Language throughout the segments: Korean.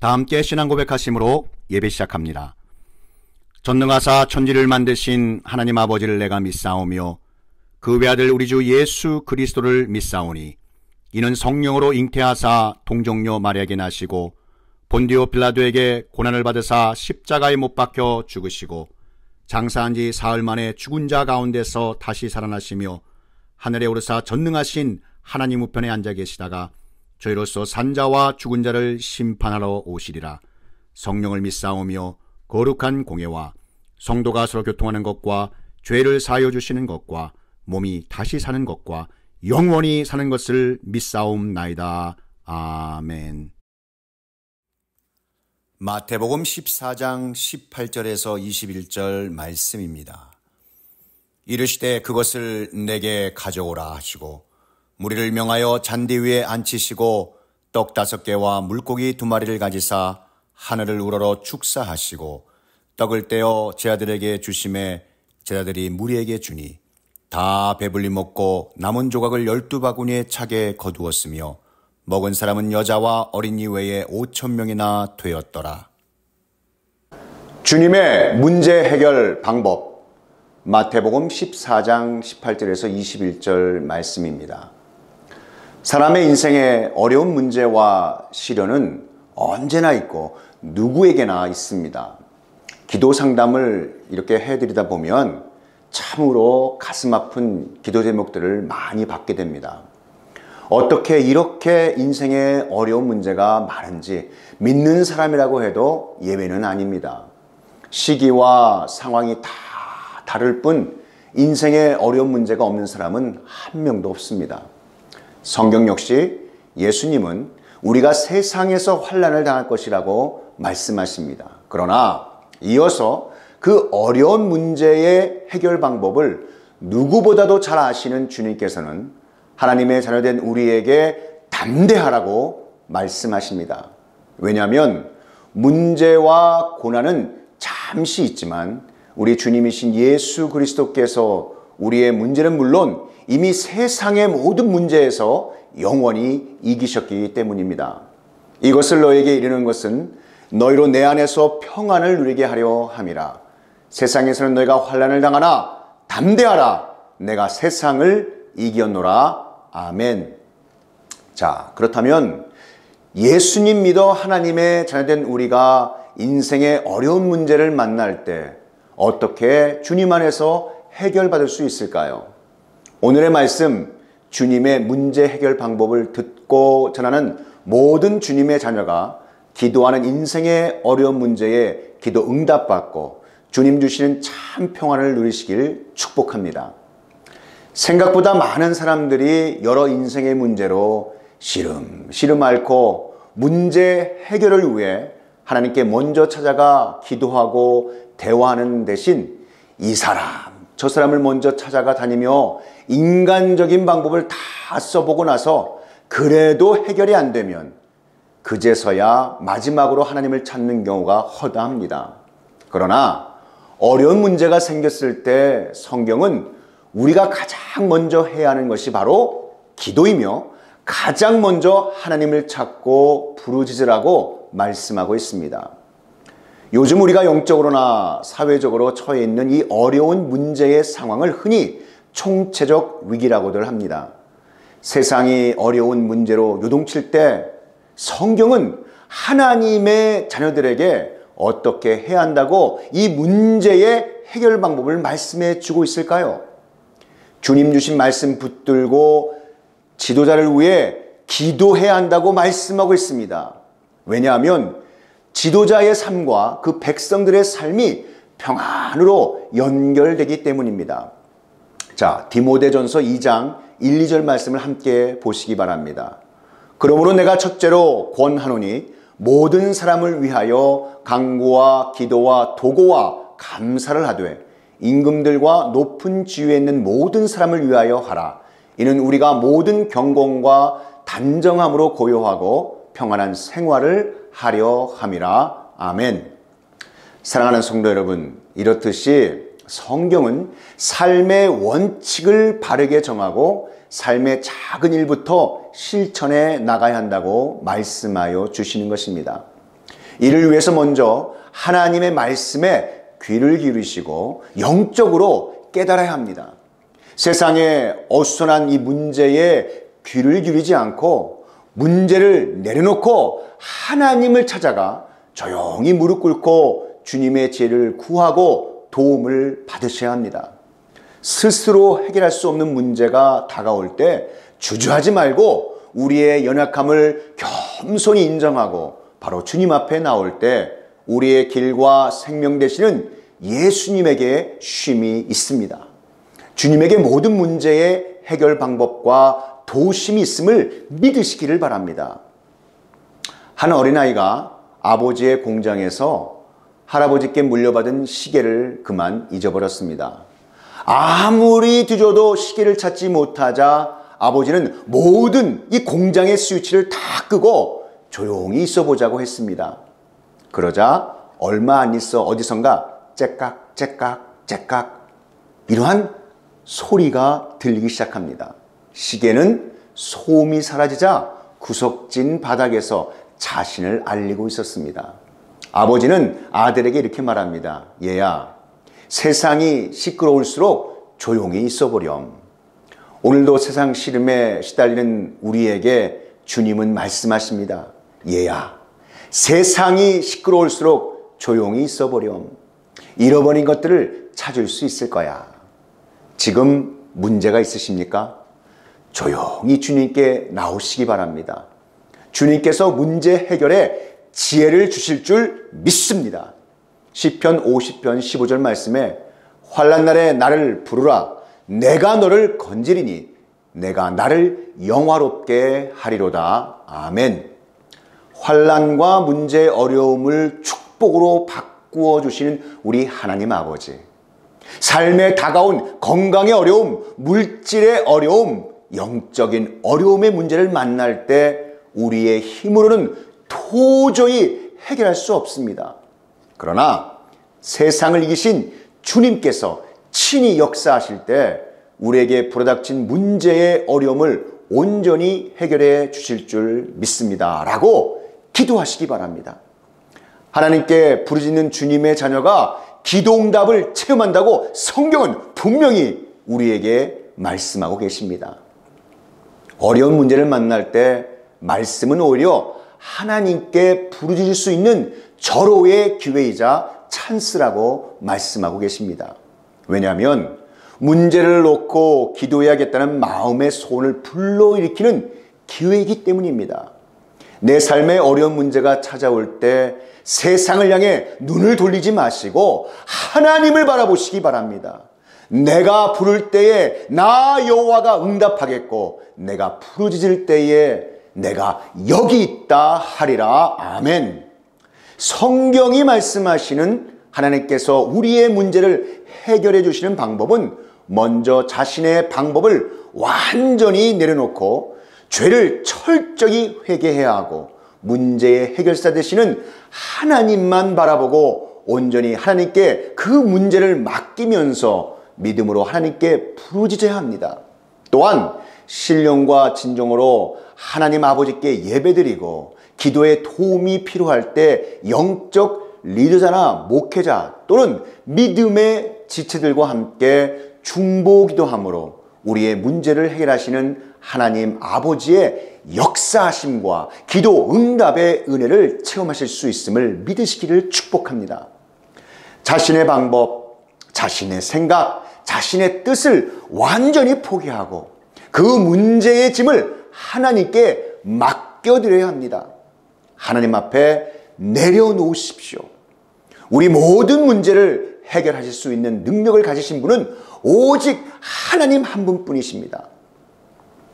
다 함께 신앙 고백하심으로 예배 시작합니다. 전능하사 천지를 만드신 하나님 아버지를 내가 믿사오며 그 외아들 우리 주 예수 그리스도를 믿사오니 이는 성령으로 잉태하사 동정녀 마리아에게 나시고 본디오 빌라도에게 고난을 받으사 십자가에 못 박혀 죽으시고 장사한 지 사흘 만에 죽은 자 가운데서 다시 살아나시며 하늘에 오르사 전능하신 하나님 우편에 앉아 계시다가 저희로서 산자와 죽은 자를 심판하러 오시리라. 성령을 믿사오며 거룩한 공예와 성도가 서로 교통하는 것과 죄를 사하여 주시는 것과 몸이 다시 사는 것과 영원히 사는 것을 믿사옵나이다. 아멘. 마태복음 14장 18절에서 21절 말씀입니다. 이르시되 그것을 내게 가져오라 하시고 무리를 명하여 잔디 위에 앉히시고 떡 5개와 물고기 2마리를 가지사 하늘을 우러러 축사하시고 떡을 떼어 제자들에게 주심에 제자들이 무리에게 주니 다 배불리 먹고 남은 조각을 12바구니에 차게 거두었으며 먹은 사람은 여자와 어린이 외에 5,000명이나 되었더라. 주님의 문제 해결 방법, 마태복음 14장 18절에서 21절 말씀입니다. 사람의 인생에 어려운 문제와 시련은 언제나 있고 누구에게나 있습니다. 기도 상담을 이렇게 해드리다 보면 참으로 가슴 아픈 기도 제목들을 많이 받게 됩니다. 어떻게 이렇게 인생에 어려운 문제가 많은지 믿는 사람이라고 해도 예외는 아닙니다. 시기와 상황이 다 다를 뿐 인생에 어려운 문제가 없는 사람은 한 명도 없습니다. 성경 역시 예수님은 우리가 세상에서 환난을 당할 것이라고 말씀하십니다. 그러나 이어서 그 어려운 문제의 해결 방법을 누구보다도 잘 아시는 주님께서는 하나님의 자녀된 우리에게 담대하라고 말씀하십니다. 왜냐하면 문제와 고난은 잠시 있지만 우리 주님이신 예수 그리스도께서 우리의 문제는 물론 이미 세상의 모든 문제에서 영원히 이기셨기 때문입니다. 이것을 너에게 이르는 것은 너희로 내 안에서 평안을 누리게 하려 함이라. 세상에서는 너희가 환난을 당하나 담대하라. 내가 세상을 이겼노라. 아멘. 자, 그렇다면 예수님 믿어 하나님의 자녀된 우리가 인생의 어려운 문제를 만날 때 어떻게 주님 안에서 해결받을 수 있을까요? 오늘의 말씀, 주님의 문제 해결 방법을 듣고 전하는 모든 주님의 자녀가 기도하는 인생의 어려운 문제에 기도 응답받고 주님 주시는 참 평안을 누리시길 축복합니다. 생각보다 많은 사람들이 여러 인생의 문제로 시름 앓고 문제 해결을 위해 하나님께 먼저 찾아가 기도하고 대화하는 대신 이 사람 저 사람을 먼저 찾아가 다니며 인간적인 방법을 다 써보고 나서 그래도 해결이 안 되면 그제서야 마지막으로 하나님을 찾는 경우가 허다합니다. 그러나 어려운 문제가 생겼을 때 성경은 우리가 가장 먼저 해야 하는 것이 바로 기도이며 가장 먼저 하나님을 찾고 부르짖으라고 말씀하고 있습니다. 요즘 우리가 영적으로나 사회적으로 처해 있는 이 어려운 문제의 상황을 흔히 총체적 위기라고들 합니다. 세상이 어려운 문제로 요동칠 때 성경은 하나님의 자녀들에게 어떻게 해야 한다고 이 문제의 해결 방법을 말씀해 주고 있을까요? 주님 주신 말씀 붙들고 지도자를 위해 기도해야 한다고 말씀하고 있습니다. 왜냐하면 지도자의 삶과 그 백성들의 삶이 평안으로 연결되기 때문입니다. 자, 디모데전서 2장 1, 2절 말씀을 함께 보시기 바랍니다. 그러므로 내가 첫째로 권하노니 모든 사람을 위하여 간구와 기도와 도고와 감사를 하되 임금들과 높은 지위에 있는 모든 사람을 위하여 하라. 이는 우리가 모든 경건과 단정함으로 고요하고 평안한 생활을 하려 함이라. 아멘. 사랑하는 성도 여러분, 이렇듯이 성경은 삶의 원칙을 바르게 정하고 삶의 작은 일부터 실천해 나가야 한다고 말씀하여 주시는 것입니다. 이를 위해서 먼저 하나님의 말씀에 귀를 기울이시고 영적으로 깨달아야 합니다. 세상에 어수선한 이 문제에 귀를 기울이지 않고 문제를 내려놓고 하나님을 찾아가 조용히 무릎 꿇고 주님의 지혜를 구하고 도움을 받으셔야 합니다. 스스로 해결할 수 없는 문제가 다가올 때 주저하지 말고 우리의 연약함을 겸손히 인정하고 바로 주님 앞에 나올 때 우리의 길과 생명 되시는 예수님에게 쉼이 있습니다. 주님에게 모든 문제의 해결 방법과 도심이 있음을 믿으시기를 바랍니다. 한 어린아이가 아버지의 공장에서 할아버지께 물려받은 시계를 그만 잊어버렸습니다. 아무리 뒤져도 시계를 찾지 못하자 아버지는 모든 이 공장의 스위치를 다 끄고 조용히 있어 보자고 했습니다. 그러자 얼마 안 있어 어디선가 째깍 째깍 째깍 이러한 소리가 들리기 시작합니다. 시계는 소음이 사라지자 구석진 바닥에서 자신을 알리고 있었습니다. 아버지는 아들에게 이렇게 말합니다. 얘야, 세상이 시끄러울수록 조용히 있어보렴. 오늘도 세상 시름에 시달리는 우리에게 주님은 말씀하십니다. 얘야, 세상이 시끄러울수록 조용히 있어보렴. 잃어버린 것들을 찾을 수 있을 거야. 지금 문제가 있으십니까? 조용히 주님께 나오시기 바랍니다. 주님께서 문제 해결에 지혜를 주실 줄 믿습니다. 시편 50편 15절 말씀에 환난 날에 나를 부르라. 내가 너를 건지리니 내가 나를 영화롭게 하리로다. 아멘. 환난과 문제의 어려움을 축복으로 바꾸어 주시는 우리 하나님 아버지. 삶에 다가온 건강의 어려움, 물질의 어려움, 영적인 어려움의 문제를 만날 때 우리의 힘으로는 도저히 해결할 수 없습니다. 그러나 세상을 이기신 주님께서 친히 역사하실 때 우리에게 불어닥친 문제의 어려움을 온전히 해결해 주실 줄 믿습니다. 라고 기도하시기 바랍니다. 하나님께 부르짖는 주님의 자녀가 기도응답을 체험한다고 성경은 분명히 우리에게 말씀하고 계십니다. 어려운 문제를 만날 때 말씀은 오히려 하나님께 부르짖을 수 있는 절호의 기회이자 찬스라고 말씀하고 계십니다. 왜냐하면 문제를 놓고 기도해야겠다는 마음의 소원을 불러일으키는 기회이기 때문입니다. 내 삶에 어려운 문제가 찾아올 때 세상을 향해 눈을 돌리지 마시고 하나님을 바라보시기 바랍니다. 내가 부를 때에 나 여호와가 응답하겠고 내가 부르짖을 때에 내가 여기 있다 하리라. 아멘. 성경이 말씀하시는 하나님께서 우리의 문제를 해결해 주시는 방법은 먼저 자신의 방법을 완전히 내려놓고 죄를 철저히 회개해야 하고 문제의 해결사 되시는 하나님만 바라보고 온전히 하나님께 그 문제를 맡기면서 믿음으로 하나님께 부르짖어야 합니다. 또한 신령과 진정으로 하나님 아버지께 예배드리고 기도에 도움이 필요할 때 영적 리더자나 목회자 또는 믿음의 지체들과 함께 중보기도함으로 우리의 문제를 해결하시는 하나님 아버지의 역사하심과 기도 응답의 은혜를 체험하실 수 있음을 믿으시기를 축복합니다. 자신의 방법, 자신의 생각, 자신의 뜻을 완전히 포기하고 그 문제의 짐을 하나님께 맡겨드려야 합니다. 하나님 앞에 내려놓으십시오. 우리 모든 문제를 해결하실 수 있는 능력을 가지신 분은 오직 하나님 한 분뿐이십니다.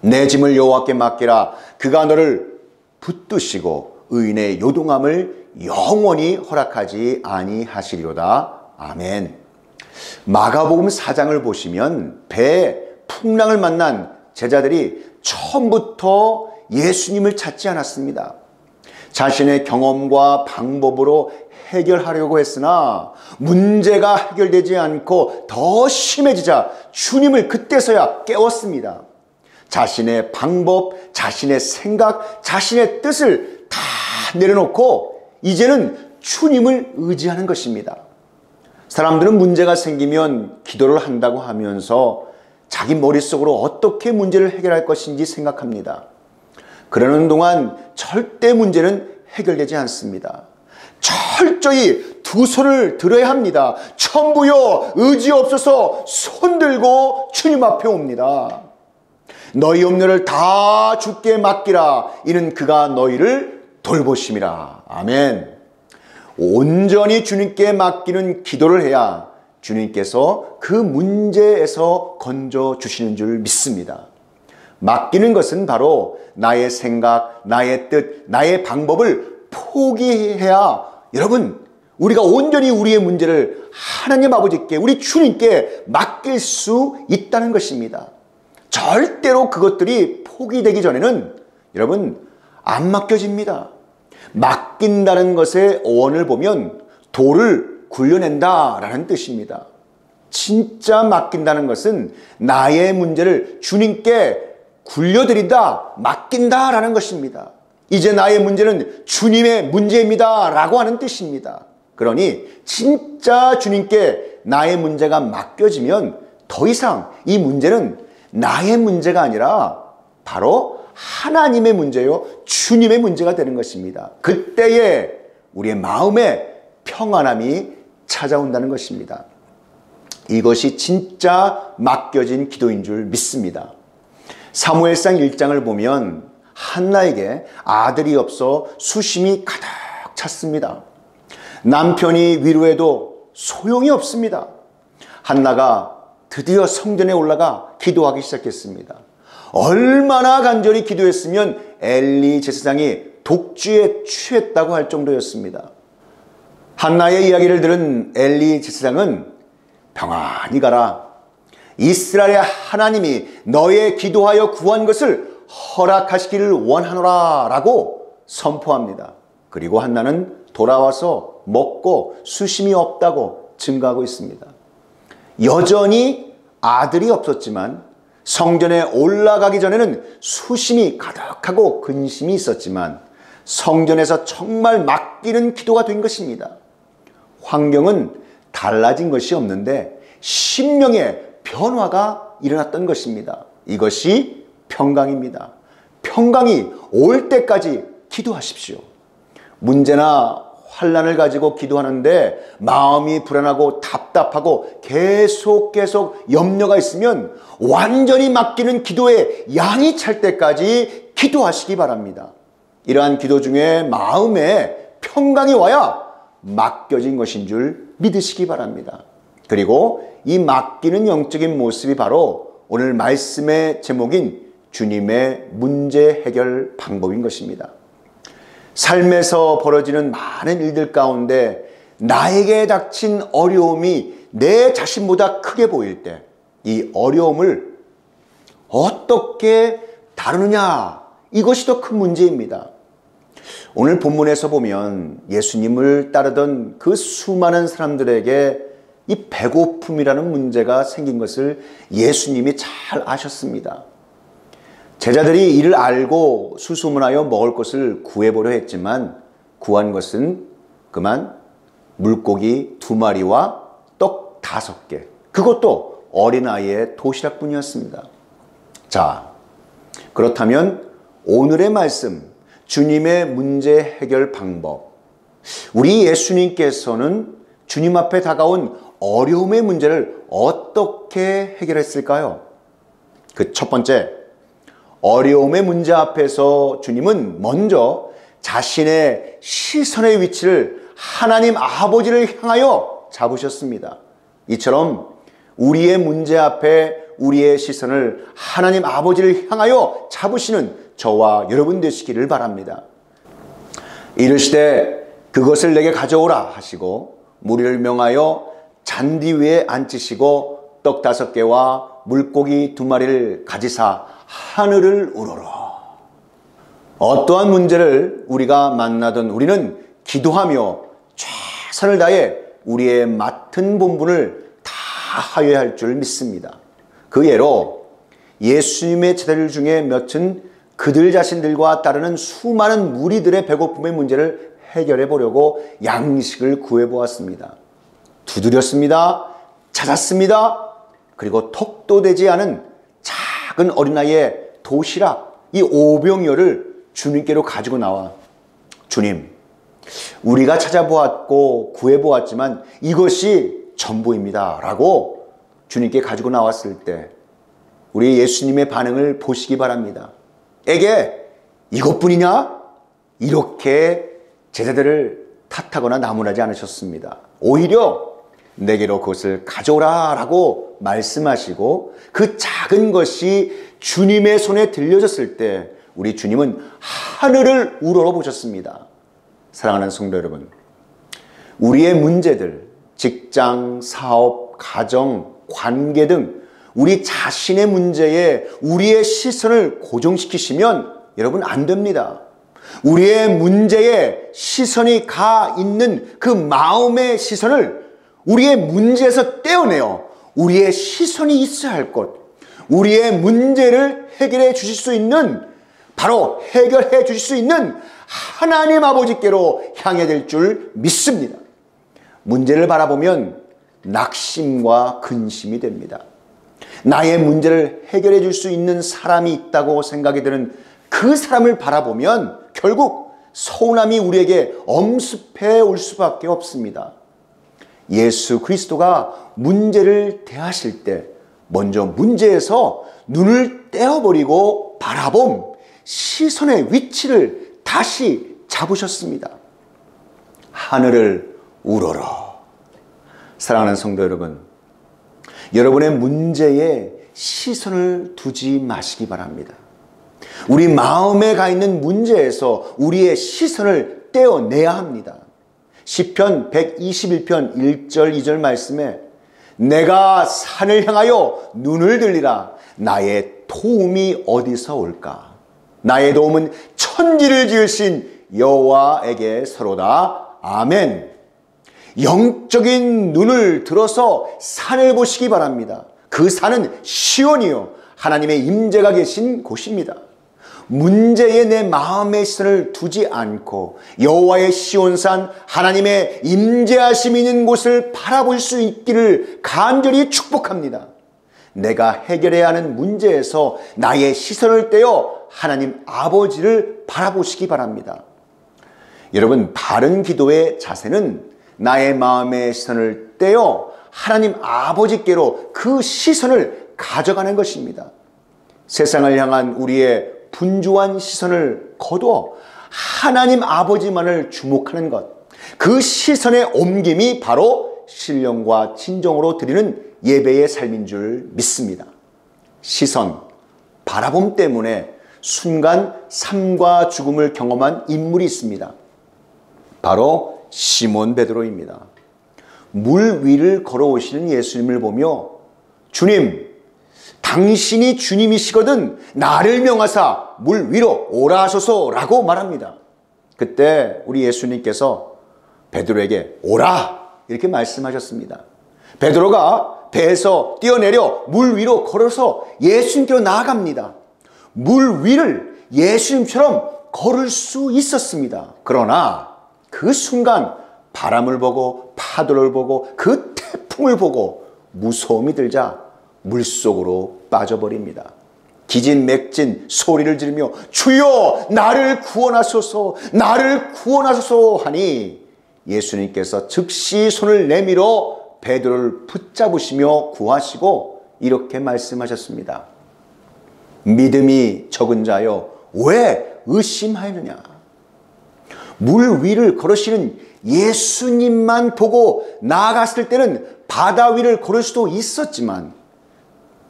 내 짐을 여호와께 맡기라. 그가 너를 붙드시고 의인의 요동함을 영원히 허락하지 아니하시리로다. 아멘. 마가복음 4장을 보시면 배에 풍랑을 만난 제자들이 처음부터 예수님을 찾지 않았습니다. 자신의 경험과 방법으로 해결하려고 했으나 문제가 해결되지 않고 더 심해지자 주님을 그때서야 깨웠습니다. 자신의 방법, 자신의 생각, 자신의 뜻을 다 내려놓고 이제는 주님을 의지하는 것입니다. 사람들은 문제가 생기면 기도를 한다고 하면서 자기 머릿속으로 어떻게 문제를 해결할 것인지 생각합니다. 그러는 동안 절대 문제는 해결되지 않습니다. 철저히 두 손을 들어야 합니다. 천부여 의지 없어서 손 들고 주님 앞에 옵니다. 너희 염려를 다 주께 맡기라. 이는 그가 너희를 돌보심이라. 아멘. 온전히 주님께 맡기는 기도를 해야 주님께서 그 문제에서 건져주시는 줄 믿습니다. 맡기는 것은 바로 나의 생각, 나의 뜻, 나의 방법을 포기해야 여러분, 우리가 온전히 우리의 문제를 하나님 아버지께, 우리 주님께 맡길 수 있다는 것입니다. 절대로 그것들이 포기되기 전에는 여러분 안 맡겨집니다. 맡긴다는 것의 어원을 보면 돌을 굴려낸다라는 뜻입니다. 진짜 맡긴다는 것은 나의 문제를 주님께 굴려드린다, 맡긴다라는 것입니다. 이제 나의 문제는 주님의 문제입니다 라고 하는 뜻입니다. 그러니 진짜 주님께 나의 문제가 맡겨지면 더 이상 이 문제는 나의 문제가 아니라 바로 하나님의 문제요, 주님의 문제가 되는 것입니다. 그때에 우리의 마음에 평안함이 찾아온다는 것입니다. 이것이 진짜 맡겨진 기도인 줄 믿습니다. 사무엘상 1장을 보면 한나에게 아들이 없어 수심이 가득 찼습니다. 남편이 위로해도 소용이 없습니다. 한나가 드디어 성전에 올라가 기도하기 시작했습니다. 얼마나 간절히 기도했으면 엘리 제사장이 독주에 취했다고 할 정도였습니다. 한나의 이야기를 들은 엘리 제사장은 평안히 가라. 이스라엘의 하나님이 너의 기도하여 구한 것을 허락하시기를 원하노라 라고 선포합니다. 그리고 한나는 돌아와서 먹고 수심이 없다고 증거하고 있습니다. 여전히 아들이 없었지만 성전에 올라가기 전에는 수심이 가득하고 근심이 있었지만 성전에서 정말 맡기는 기도가 된 것입니다. 환경은 달라진 것이 없는데 심령의 변화가 일어났던 것입니다. 이것이 평강입니다. 평강이 올 때까지 기도하십시오. 문제나 환난을 가지고 기도하는데 마음이 불안하고 답답하고 계속 염려가 있으면 완전히 맡기는 기도에 양이 찰 때까지 기도하시기 바랍니다. 이러한 기도 중에 마음에 평강이 와야 맡겨진 것인 줄 믿으시기 바랍니다. 그리고 이 맡기는 영적인 모습이 바로 오늘 말씀의 제목인 주님의 문제 해결 방법인 것입니다. 삶에서 벌어지는 많은 일들 가운데 나에게 닥친 어려움이 내 자신보다 크게 보일 때 이 어려움을 어떻게 다루느냐, 이것이 더 큰 문제입니다. 오늘 본문에서 보면 예수님을 따르던 그 수많은 사람들에게 이 배고픔이라는 문제가 생긴 것을 예수님이 잘 아셨습니다. 제자들이 이를 알고 수소문하여 먹을 것을 구해보려 했지만 구한 것은 그만 물고기 2마리와 떡 5개, 그것도 어린아이의 도시락뿐이었습니다. 자, 그렇다면 오늘의 말씀, 주님의 문제 해결 방법, 우리 예수님께서는 주님 앞에 다가온 어려움의 문제를 어떻게 해결했을까요? 그 첫 번째, 어려움의 문제 앞에서 주님은 먼저 자신의 시선의 위치를 하나님 아버지를 향하여 잡으셨습니다. 이처럼 우리의 문제 앞에 우리의 시선을 하나님 아버지를 향하여 잡으시는 저와 여러분 되시기를 바랍니다. 이르시되 그것을 내게 가져오라 하시고 무리를 명하여 잔디 위에 앉히시고 떡 5개와 물고기 2마리를 가지사 하늘을 우러러. 어떠한 문제를 우리가 만나든 우리는 기도하며 최선을 다해 우리의 맡은 본분을 다 하여야 할 줄 믿습니다. 그 예로 예수님의 제자들 중에 몇은 그들 자신들과 따르는 수많은 무리들의 배고픔의 문제를 해결해 보려고 양식을 구해 보았습니다. 두드렸습니다. 찾았습니다. 그리고 턱도 되지 않은 작은 어린아이의 도시락, 이 오병이어를 주님께로 가지고 나와, 주님, 우리가 찾아보았고 구해보았지만 이것이 전부입니다 라고 주님께 가지고 나왔을 때 우리 예수님의 반응을 보시기 바랍니다. 에게 이것뿐이냐? 이렇게 제자들을 탓하거나 나무라지 않으셨습니다. 오히려 내게로 그것을 가져오라 라고 말씀하시고 그 작은 것이 주님의 손에 들려졌을 때 우리 주님은 하늘을 우러러 보셨습니다. 사랑하는 성도 여러분, 우리의 문제들, 직장, 사업, 가정, 관계 등 우리 자신의 문제에 우리의 시선을 고정시키시면 여러분 안 됩니다. 우리의 문제에 시선이 가 있는 그 마음의 시선을 우리의 문제에서 떼어내어 우리의 시선이 있어야 할 것, 우리의 문제를 해결해 주실 수 있는, 바로 해결해 주실 수 있는 하나님 아버지께로 향해 될 줄 믿습니다. 문제를 바라보면 낙심과 근심이 됩니다. 나의 문제를 해결해 줄 수 있는 사람이 있다고 생각이 드는 그 사람을 바라보면 결국 서운함이 우리에게 엄습해 올 수밖에 없습니다. 예수 그리스도가 문제를 대하실 때 먼저 문제에서 눈을 떼어버리고 바라봄 시선의 위치를 다시 잡으셨습니다. 하늘을 우러러. 사랑하는 성도 여러분, 여러분의 문제에 시선을 두지 마시기 바랍니다. 우리 마음에 가 있는 문제에서 우리의 시선을 떼어내야 합니다. 시편 121편 1절 2절 말씀에 내가 산을 향하여 눈을 들리라. 나의 도움이 어디서 올까? 나의 도움은 천지를 지으신 여호와에게서로다. 아멘. 영적인 눈을 들어서 산을 보시기 바랍니다. 그 산은 시온이요, 하나님의 임재가 계신 곳입니다. 문제에 내 마음의 시선을 두지 않고 여호와의 시온산, 하나님의 임재하심이 있는 곳을 바라볼 수 있기를 간절히 축복합니다. 내가 해결해야 하는 문제에서 나의 시선을 떼어 하나님 아버지를 바라보시기 바랍니다. 여러분, 바른 기도의 자세는 나의 마음의 시선을 떼어 하나님 아버지께로 그 시선을 가져가는 것입니다. 세상을 향한 우리의 분주한 시선을 거두어 하나님 아버지만을 주목하는 것, 그 시선의 옮김이 바로 신령과 진정으로 드리는 예배의 삶인 줄 믿습니다. 시선, 바라봄 때문에 순간 삶과 죽음을 경험한 인물이 있습니다. 바로 시몬 베드로입니다. 물 위를 걸어오시는 예수님을 보며 주님, 당신이 주님이시거든 나를 명하사 물 위로 오라 하소서라고 말합니다. 그때 우리 예수님께서 베드로에게 오라 이렇게 말씀하셨습니다. 베드로가 배에서 뛰어내려 물 위로 걸어서 예수님께로 나아갑니다. 물 위를 예수님처럼 걸을 수 있었습니다. 그러나 그 순간 바람을 보고 파도를 보고 그 태풍을 보고 무서움이 들자 물속으로 빠져버립니다. 기진맥진 소리를 지르며 주여 나를 구원하소서, 나를 구원하소서 하니 예수님께서 즉시 손을 내밀어 베드로를 붙잡으시며 구하시고 이렇게 말씀하셨습니다. 믿음이 적은 자여 왜 의심하느냐? 물 위를 걸으시는 예수님만 보고 나아갔을 때는 바다 위를 걸을 수도 있었지만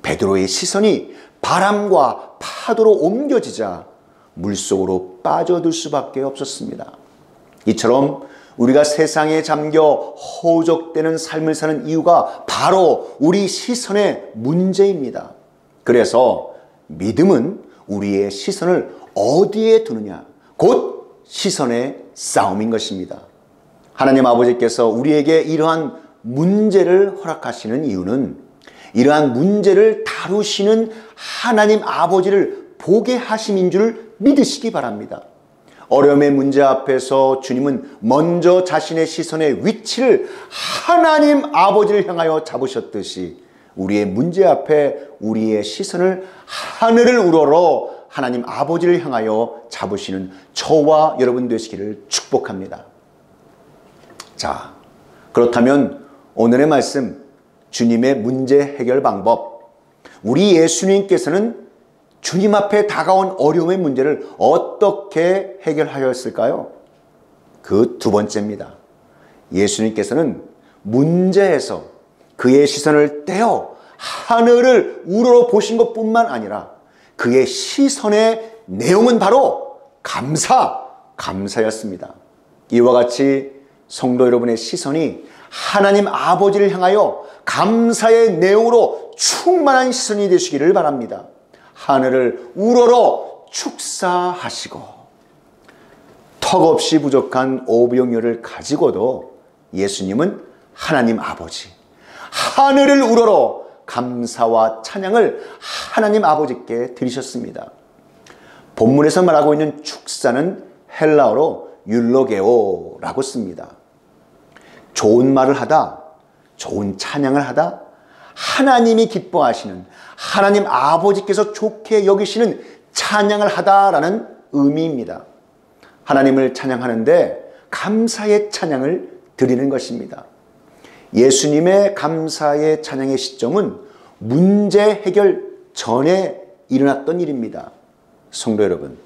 베드로의 시선이 바람과 파도로 옮겨지자 물속으로 빠져들 수밖에 없었습니다. 이처럼 우리가 세상에 잠겨 허우적대는 삶을 사는 이유가 바로 우리 시선의 문제입니다. 그래서 믿음은 우리의 시선을 어디에 두느냐, 곧 시선의 싸움인 것입니다. 하나님 아버지께서 우리에게 이러한 문제를 허락하시는 이유는 이러한 문제를 다루시는 하나님 아버지를 보게 하심인 줄 믿으시기 바랍니다. 어려움의 문제 앞에서 주님은 먼저 자신의 시선의 위치를 하나님 아버지를 향하여 잡으셨듯이 우리의 문제 앞에 우리의 시선을 하늘을 우러러 하나님 아버지를 향하여 잡으시는 저와 여러분 되시기를 축복합니다. 자, 그렇다면 오늘의 말씀, 주님의 문제 해결 방법, 우리 예수님께서는 주님 앞에 다가온 어려움의 문제를 어떻게 해결하였을까요? 그 두 번째입니다. 예수님께서는 문제에서 그의 시선을 떼어 하늘을 우러러 보신 것뿐만 아니라 그의 시선의 내용은 바로 감사였습니다. 이와 같이 성도 여러분의 시선이 하나님 아버지를 향하여 감사의 내용으로 충만한 시선이 되시기를 바랍니다. 하늘을 우러러 축사하시고 턱없이 부족한 오병이어를 가지고도 예수님은 하나님 아버지, 하늘을 우러러 감사와 찬양을 하나님 아버지께 드리셨습니다. 본문에서 말하고 있는 축사는 헬라어로 율로게오라고 씁니다. 좋은 말을 하다, 좋은 찬양을 하다, 하나님이 기뻐하시는, 하나님 아버지께서 좋게 여기시는 찬양을 하다라는 의미입니다. 하나님을 찬양하는데 감사의 찬양을 드리는 것입니다. 예수님의 감사의 찬양의 시점은 문제 해결 전에 일어났던 일입니다. 성도 여러분,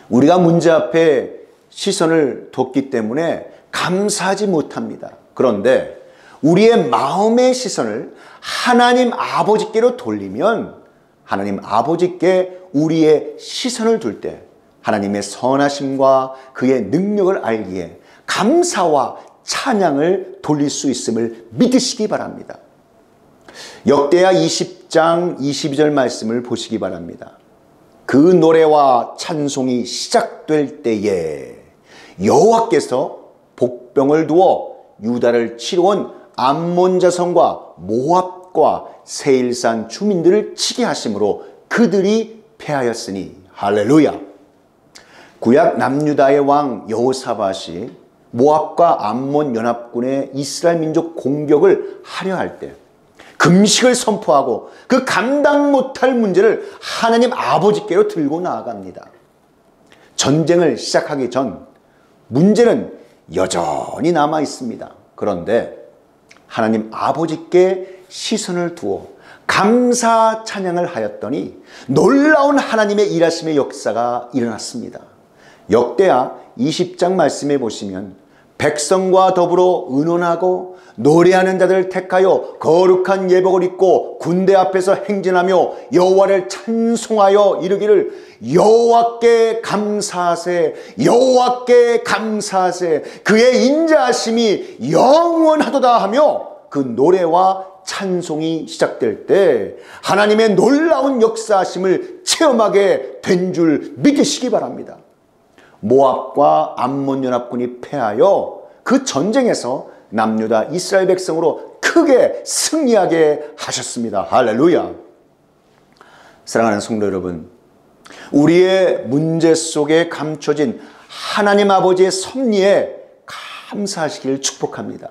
우리가 문제 앞에 시선을 뒀기 때문에 감사하지 못합니다. 그런데 우리의 마음의 시선을 하나님 아버지께로 돌리면 하나님 아버지께 우리의 시선을 둘 때 하나님의 선하심과 그의 능력을 알기에 감사와 찬양을 돌릴 수 있음을 믿으시기 바랍니다. 역대하 20장 22절 말씀을 보시기 바랍니다. 그 노래와 찬송이 시작될 때에 여호와께서 복병을 두어 유다를 치러온 암몬 자손과 모압과 세일산 주민들을 치게 하심으로 그들이 패하였으니 할렐루야. 구약 남유다의 왕 여호사밧이 모압과 암몬 연합군의 이스라엘 민족 공격을 하려 할 때 금식을 선포하고 그 감당 못할 문제를 하나님 아버지께로 들고 나아갑니다. 전쟁을 시작하기 전 문제는 여전히 남아 있습니다. 그런데 하나님 아버지께 시선을 두어 감사 찬양을 하였더니 놀라운 하나님의 일하심의 역사가 일어났습니다. 역대하 20장 말씀에 보시면 백성과 더불어 의논하고 노래하는 자들을 택하여 거룩한 예복을 입고 군대 앞에서 행진하며 여호와를 찬송하여 이르기를 여호와께 감사하세, 여호와께 감사하세, 그의 인자하심이 영원하도다 하며 그 노래와 찬송이 시작될 때 하나님의 놀라운 역사하심을 체험하게 된 줄 믿으시기 바랍니다. 모압과 암몬 연합군이 패하여 그 전쟁에서 남유다 이스라엘 백성으로 크게 승리하게 하셨습니다. 할렐루야. 사랑하는 성도 여러분, 우리의 문제 속에 감춰진 하나님 아버지의 섭리에 감사하시기를 축복합니다.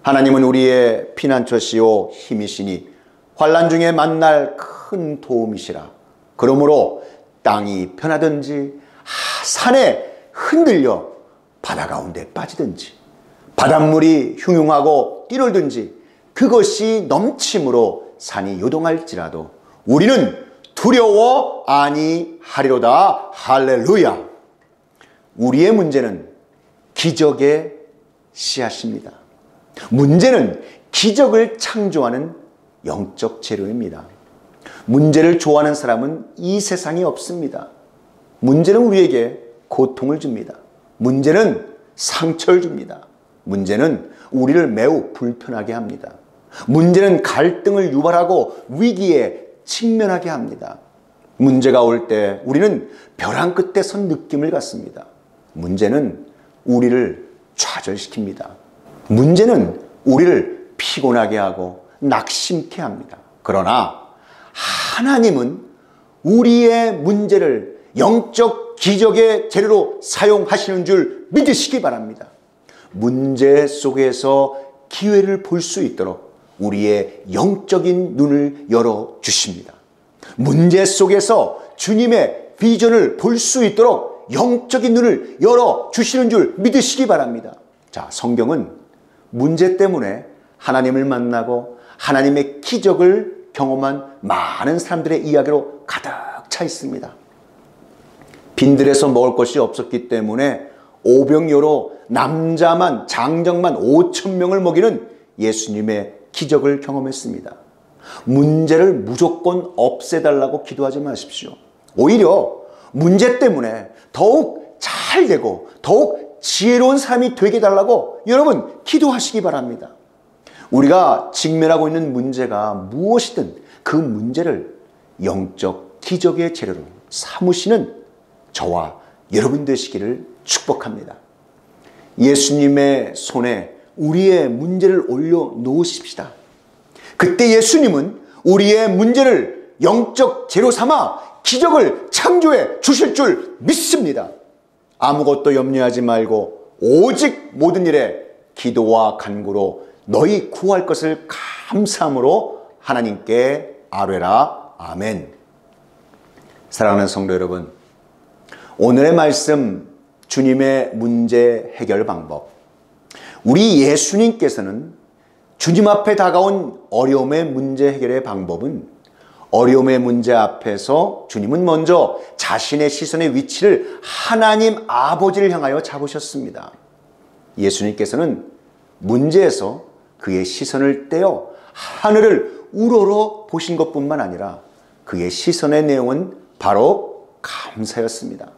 하나님은 우리의 피난처시오 힘이시니 환난 중에 만날 큰 도움이시라. 그러므로 땅이 변하든지 산에 흔들려 바다 가운데 빠지든지 바닷물이 흉흉하고 뛰놀든지 그것이 넘침으로 산이 요동할지라도 우리는 두려워 아니하리로다. 할렐루야. 우리의 문제는 기적의 씨앗입니다. 문제는 기적을 창조하는 영적 재료입니다. 문제를 좋아하는 사람은 이 세상에 없습니다. 문제는 우리에게 고통을 줍니다. 문제는 상처를 줍니다. 문제는 우리를 매우 불편하게 합니다. 문제는 갈등을 유발하고 위기에 직면하게 합니다. 문제가 올 때 우리는 벼랑 끝에 선 느낌을 갖습니다. 문제는 우리를 좌절시킵니다. 문제는 우리를 피곤하게 하고 낙심케 합니다. 그러나 하나님은 우리의 문제를 영적 기적의 재료로 사용하시는 줄 믿으시기 바랍니다. 문제 속에서 기회를 볼 수 있도록 우리의 영적인 눈을 열어주십니다. 문제 속에서 주님의 비전을 볼 수 있도록 영적인 눈을 열어주시는 줄 믿으시기 바랍니다. 자, 성경은 문제 때문에 하나님을 만나고 하나님의 기적을 경험한 많은 사람들의 이야기로 가득 차 있습니다. 빈들에서 먹을 것이 없었기 때문에 오병이어로 남자만 장정만 5,000명을 먹이는 예수님의 기적을 경험했습니다. 문제를 무조건 없애달라고 기도하지 마십시오. 오히려 문제 때문에 더욱 잘되고 더욱 지혜로운 삶이 되게 해달라고 여러분 기도하시기 바랍니다. 우리가 직면하고 있는 문제가 무엇이든 그 문제를 영적 기적의 재료로 삼으시는 저와 여러분 되시기를 축복합니다. 예수님의 손에 우리의 문제를 올려놓으십시다. 그때 예수님은 우리의 문제를 영적 재료 삼아 기적을 창조해 주실 줄 믿습니다. 아무것도 염려하지 말고 오직 모든 일에 기도와 간구로 너희 구할 것을 감사함으로 하나님께 아뢰라. 아멘. 사랑하는 성도 여러분, 오늘의 말씀 주님의 문제 해결 방법. 우리 예수님께서는 주님 앞에 다가온 어려움의 문제 해결의 방법은 어려움의 문제 앞에서 주님은 먼저 자신의 시선의 위치를 하나님 아버지를 향하여 잡으셨습니다. 예수님께서는 문제에서 그의 시선을 떼어 하늘을 우러러 보신 것뿐만 아니라 그의 시선의 내용은 바로 감사였습니다.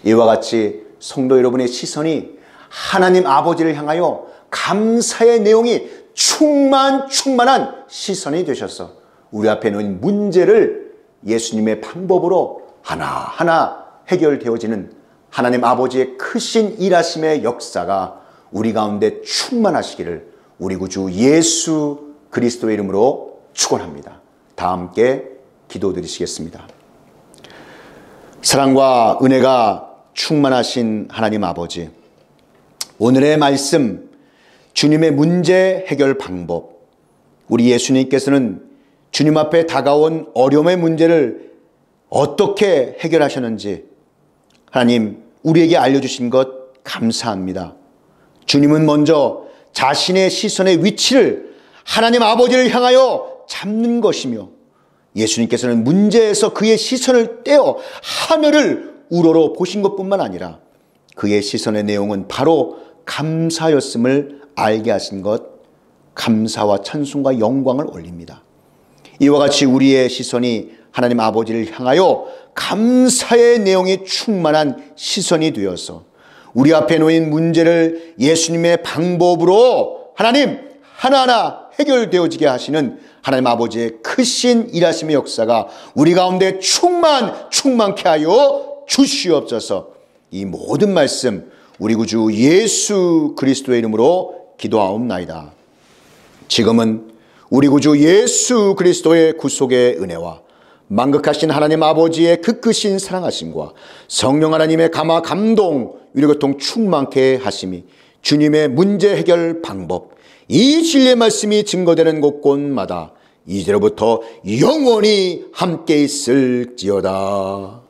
이와 같이 성도 여러분의 시선이 하나님 아버지를 향하여 감사의 내용이 충만한 시선이 되셔서 우리 앞에 놓인 문제를 예수님의 방법으로 하나하나 해결되어지는 하나님 아버지의 크신 일하심의 역사가 우리 가운데 충만하시기를 우리 구주 예수 그리스도의 이름으로 축원합니다. 다 함께 기도드리시겠습니다. 사랑과 은혜가 충만하신 하나님 아버지, 오늘의 말씀 주님의 문제 해결 방법, 우리 예수님께서는 주님 앞에 다가온 어려움의 문제를 어떻게 해결하셨는지 하나님 우리에게 알려주신 것 감사합니다. 주님은 먼저 자신의 시선의 위치를 하나님 아버지를 향하여 잡는 것이며 예수님께서는 문제에서 그의 시선을 떼어 하늘을 우러러 보신 것뿐만 아니라 그의 시선의 내용은 바로 감사였음을 알게 하신 것, 감사와 찬송과 영광을 올립니다. 이와 같이 우리의 시선이 하나님 아버지를 향하여 감사의 내용이 충만한 시선이 되어서 우리 앞에 놓인 문제를 예수님의 방법으로 하나님 하나하나 해결되어지게 하시는 하나님 아버지의 크신 일하심의 역사가 우리 가운데 충만케 하여 주시옵소서. 이 모든 말씀 우리 구주 예수 그리스도의 이름으로 기도하옵나이다. 지금은 우리 구주 예수 그리스도의 구속의 은혜와 만극하신 하나님 아버지의 그 크신 사랑하심과 성령 하나님의 감화 감동 위로교통 충만케 하심이 주님의 문제 해결 방법, 이 진리의 말씀이 증거되는 곳곳마다 이제로부터 영원히 함께 있을지어다.